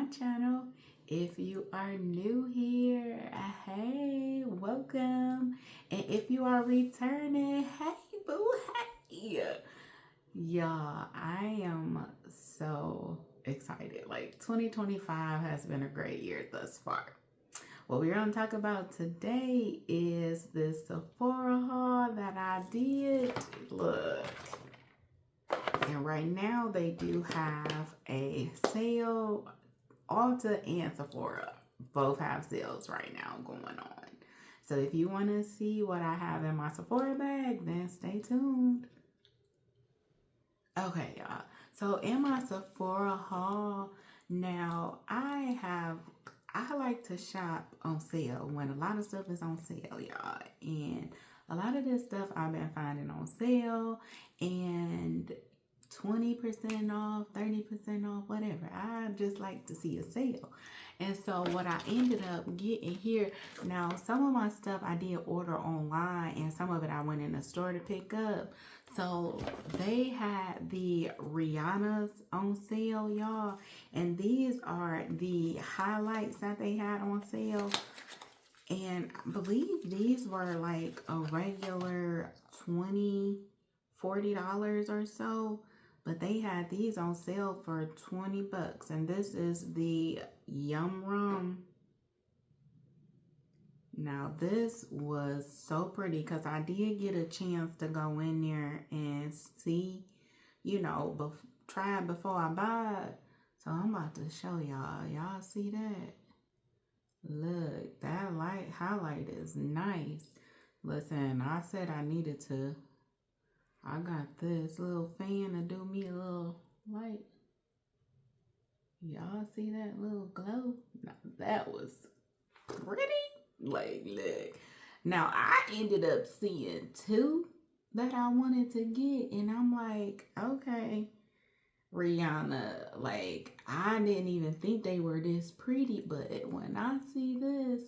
channel. If you are new here, hey, welcome. And if you are returning, hey, boo, hey. Y'all, I am so excited. Like 2025 has been a great year thus far. What we're going to talk about today is this Sephora haul that I did. Look. And right now they do have a sale. Ulta and Sephora both have sales right now going on. So if you want to see what I have in my Sephora bag, then stay tuned. Okay, y'all. So in my Sephora haul, now I like to shop on sale when a lot of stuff is on sale, y'all. And a lot of this stuff I've been finding on sale and 20% off, 30% off, whatever. I just like to see a sale. And so what I ended up getting here, now some of my stuff I did order online and some of it I went in the store to pick up. So they had the Rihanna's on sale, y'all. And these are the highlights that they had on sale. And I believe these were like a regular $40 or so. But they had these on sale for 20 bucks. And this is the Yum Rum. Now this was so pretty because I did get a chance to go in there and see, you know, try it before I buy it. So I'm about to show y'all. Y'all see that? Look, that highlight is nice. Listen, I said I needed to. I got this little fan to do me a little light. Y'all see that little glow? Now, that was pretty. Like, look. Now, I ended up seeing two that I wanted to get. And I'm like, okay, Rihanna. Like, I didn't even think they were this pretty. But when I see this,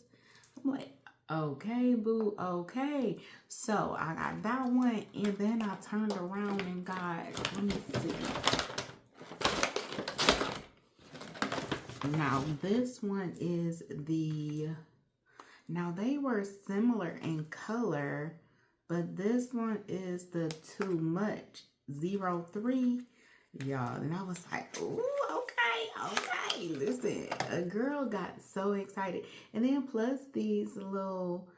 I'm like, okay, boo, okay. So I got that one, and then I turned around and got, let me see. Now this one is now they were similar in color, but this one is the Too Much 03. Y'all, and I was like, ooh, okay, listen, a girl got so excited. And then plus these little,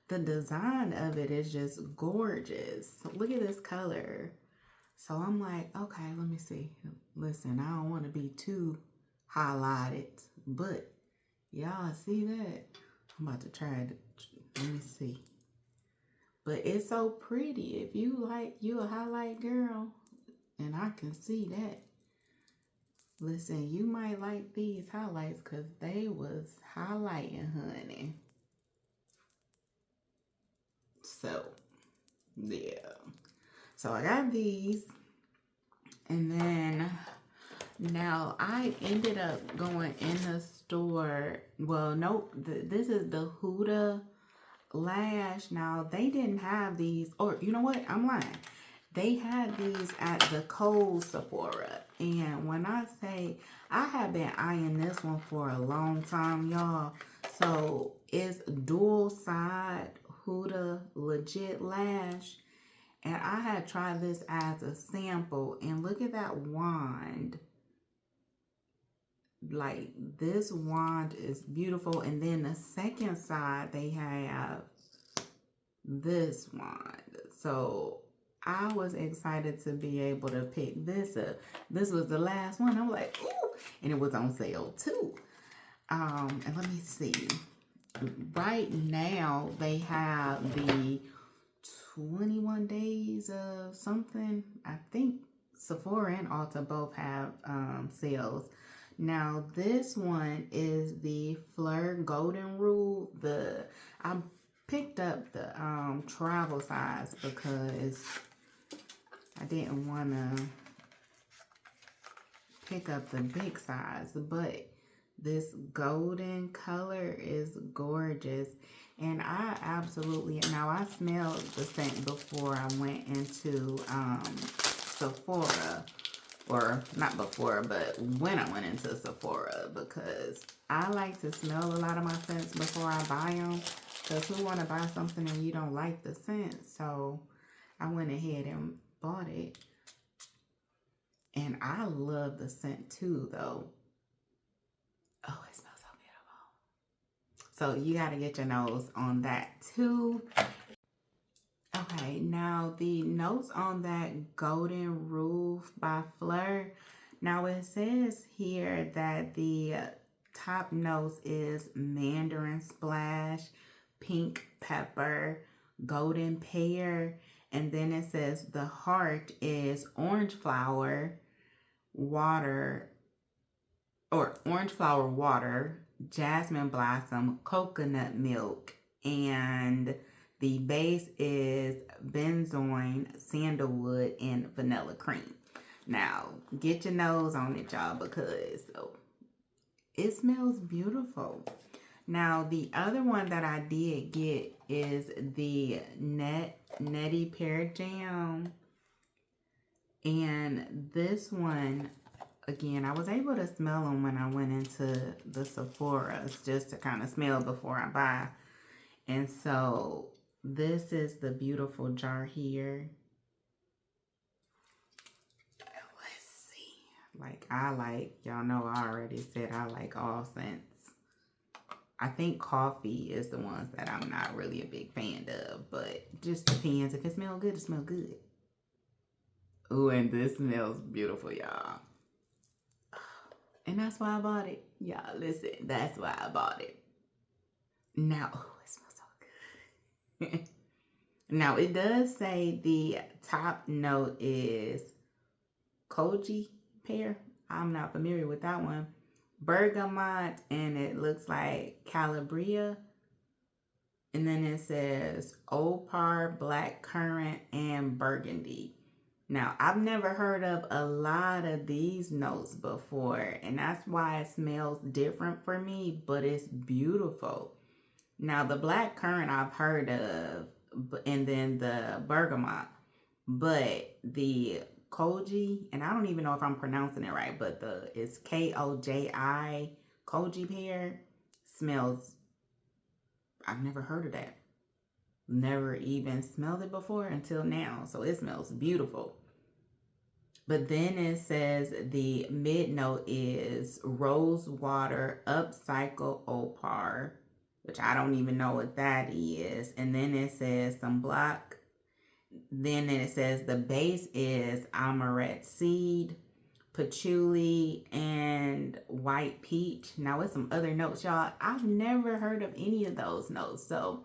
the design of it is just gorgeous. Look at this color. So I'm like, okay, let me see. Listen, I don't want to be too highlighted, but y'all see that? I'm about to try it. Let me see. But it's so pretty. If you a highlight girl, and I can see that. Listen, you might like these highlights because they was highlighting, honey. So, yeah. So, I got these. And then, now, I ended up going in the store. Well, nope. This is the Huda Lash. Now, they didn't have these. Or, you know what? I'm lying. They had these at the Kohl's Sephora. And when I say, I have been eyeing this one for a long time, y'all. So, it's dual side Huda Legit Lash. And I had tried this as a sample. And look at that wand. Like, this wand is beautiful. And then the second side, they have this wand. So, I was excited to be able to pick this up. This was the last one. I'm like, ooh. And it was on sale too. And let me see. Right now, they have the 21 days of something. I think Sephora and Ulta both have sales. Now, this one is the Fleur Golden Rule. I picked up the travel size because I didn't want to pick up the big size, but this golden color is gorgeous. And I absolutely, now I smelled the scent before I went into Sephora, or not before, but when I went into Sephora, because I like to smell a lot of my scents before I buy them. Because who want to buy something and you don't like the scent? So I went ahead and bought it. And I love the scent too, though. Oh, it smells so beautiful. So you got to get your nose on that too. Okay, now the notes on that Golden Roof by Fleur. Now it says here that the top notes is Mandarin Splash, Pink Pepper, Golden Pear, and then it says the heart is Orange Flower, Water, or Orange Flower Water, Jasmine Blossom, Coconut Milk, and the base is benzoin, sandalwood, and vanilla cream. Now, get your nose on it, y'all, because it smells beautiful. Now, the other one that I did get is the Nutty Pear Jam. And this one, again, I was able to smell them when I went into the Sephora's just to kind of smell before I buy. And so this is the beautiful jar here. Let's see. Y'all know I already said I like all scents. I think coffee is the ones that I'm not really a big fan of, but just depends. If it smells good, it smells good. Ooh, and this smells beautiful, y'all. And that's why I bought it. Y'all, listen, that's why I bought it. Now, oh, it smells so good. Now, it does say the top note is koji pear. I'm not familiar with that one. Bergamot, and it looks like Calabria. And then it says opar, black currant, and burgundy. Now, I've never heard of a lot of these notes before, and that's why it smells different for me, but it's beautiful. Now, the black currant I've heard of, and then the bergamot, but the koji, and I don't even know if I'm pronouncing it right, but it's Koji, koji pear, smells, I've never heard of that. Never even smelled it before until now, so it smells beautiful. But then it says the mid note is rose water, upcycle opar, which I don't even know what that is. And then it says some black. Then it says the base is amaret seed, patchouli, and white peach. Now with some other notes, y'all. I've never heard of any of those notes. So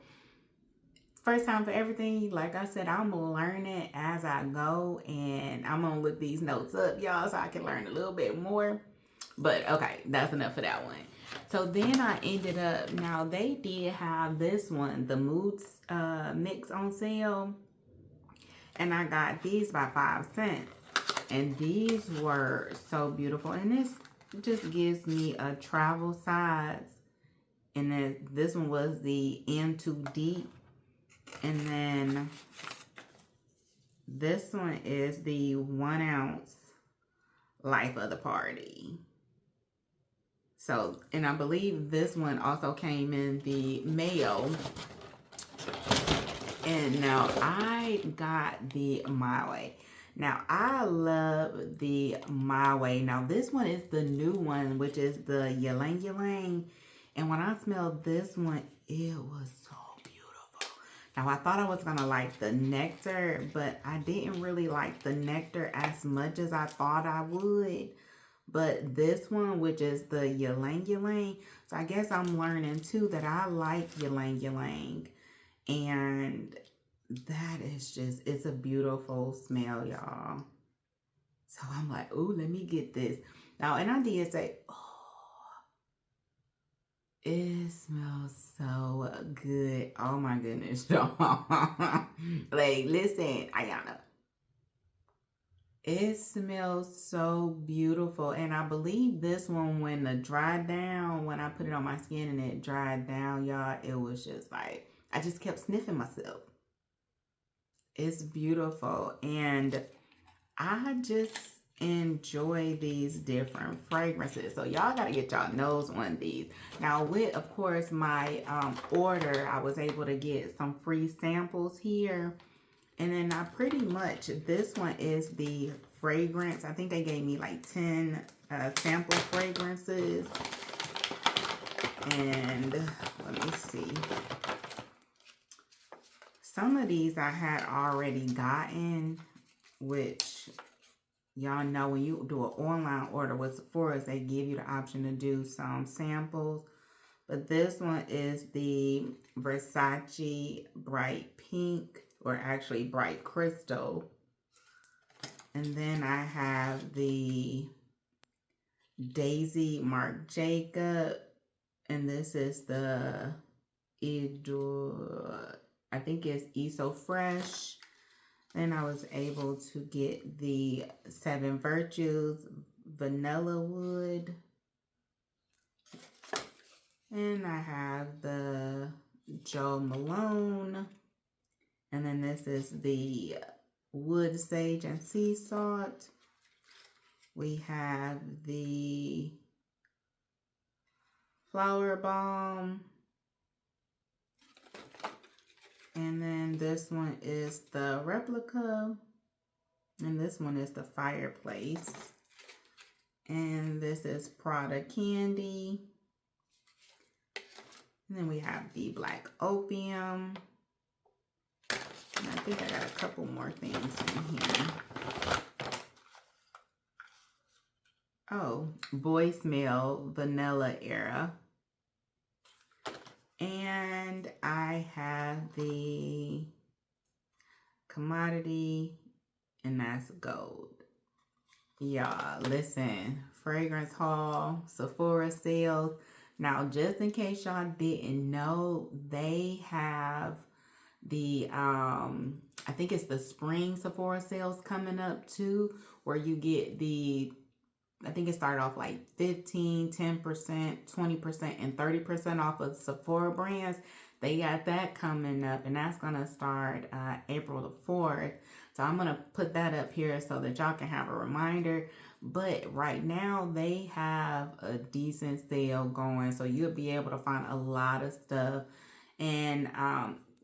first time for everything. Like I said, I'm gonna learn it as I go, and I'm gonna look these notes up, y'all, so I can learn a little bit more. But okay, that's enough for that one. So then I ended up, now they did have this one, the Moods mix on sale, and I got these by 5 cents, and these were so beautiful. And this just gives me a travel size, and then this one was the In Too Deep. And then this one is the 1 ounce Life of the Party. So, and I believe this one also came in the mayo. And now I got the My Way. Now I love the My Way. Now this one is the new one, which is the Ylang Ylang. And when I smelled this one, it was so beautiful. Now I thought I was gonna like the nectar, but I didn't really like the nectar as much as I thought I would. But this one, which is the Ylang Ylang, so I guess I'm learning too that I like Ylang Ylang. And that is just, it's a beautiful smell, y'all. So I'm like, ooh, let me get this. Now, and I did say, oh, it smells so good. Oh my goodness, y'all. Like, listen, Ayana. It smells so beautiful. And I believe this one, when it dried down, when I put it on my skin and it dried down, y'all, it was just like, I just kept sniffing myself. It's beautiful. And I just enjoy these different fragrances. So y'all got to get y'all nose on these. Now with, of course, my order, I was able to get some free samples here. And then I pretty much, this one is the fragrance. I think they gave me like 10 sample fragrances. And let me see. Some of these I had already gotten, which y'all know when you do an online order with Sephora, they give you the option to do some samples. But this one is the Versace Bright Pink, or actually Bright Crystal. And then I have the Daisy Marc Jacob. And this is the I think it's So Fresh. Then I was able to get the Seven Virtues Vanilla Wood. And I have the Jo Malone. And then this is the Wood Sage and Sea Salt. We have the Flower Balm. And then this one is the Replica. And this one is the Fireplace. And this is Prada Candy. And then we have the Black Opium. And I think I got a couple more things in here. Oh, Voicemail Vanilla Era. And I have the Commodity, and that's Gold. Y'all, listen, fragrance haul, Sephora sales. Now, just in case y'all didn't know, they have the, I think it's the spring Sephora sales coming up too, where you get the, I think it started off like 15, 10%, 20%, and 30% off of Sephora brands. They got that coming up, and that's going to start April the 4th. So I'm going to put that up here so that y'all can have a reminder. But right now, they have a decent sale going, so you'll be able to find a lot of stuff. And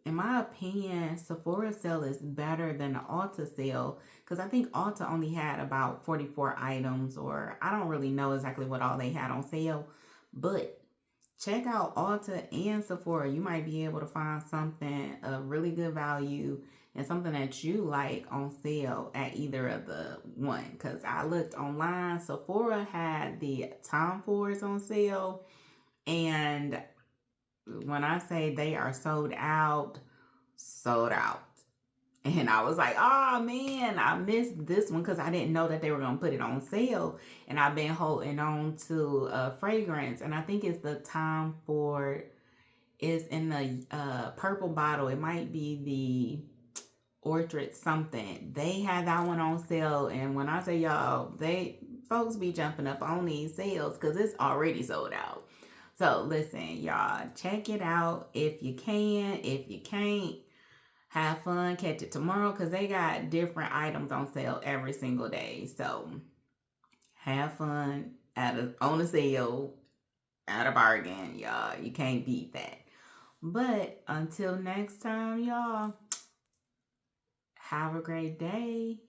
in my opinion, Sephora sale is better than the Ulta sale, because I think Ulta only had about 44 items, or I don't really know exactly what all they had on sale. But check out Ulta and Sephora. You might be able to find something of really good value and something that you like on sale at either of the one. Because I looked online, Sephora had the Tom Fords on sale, and when I say they are sold out, sold out. And I was like, oh man, I missed this one because I didn't know that they were going to put it on sale. And I've been holding on to a fragrance. And I think it's the Tom Ford. It's in the purple bottle. It might be the Orchard something. They had that one on sale. And when I say y'all, folks be jumping up on these sales because it's already sold out. So listen, y'all, check it out if you can. If you can't, have fun, catch it tomorrow, because they got different items on sale every single day. So have fun on a sale, at a bargain, y'all. You can't beat that. But until next time, y'all, have a great day.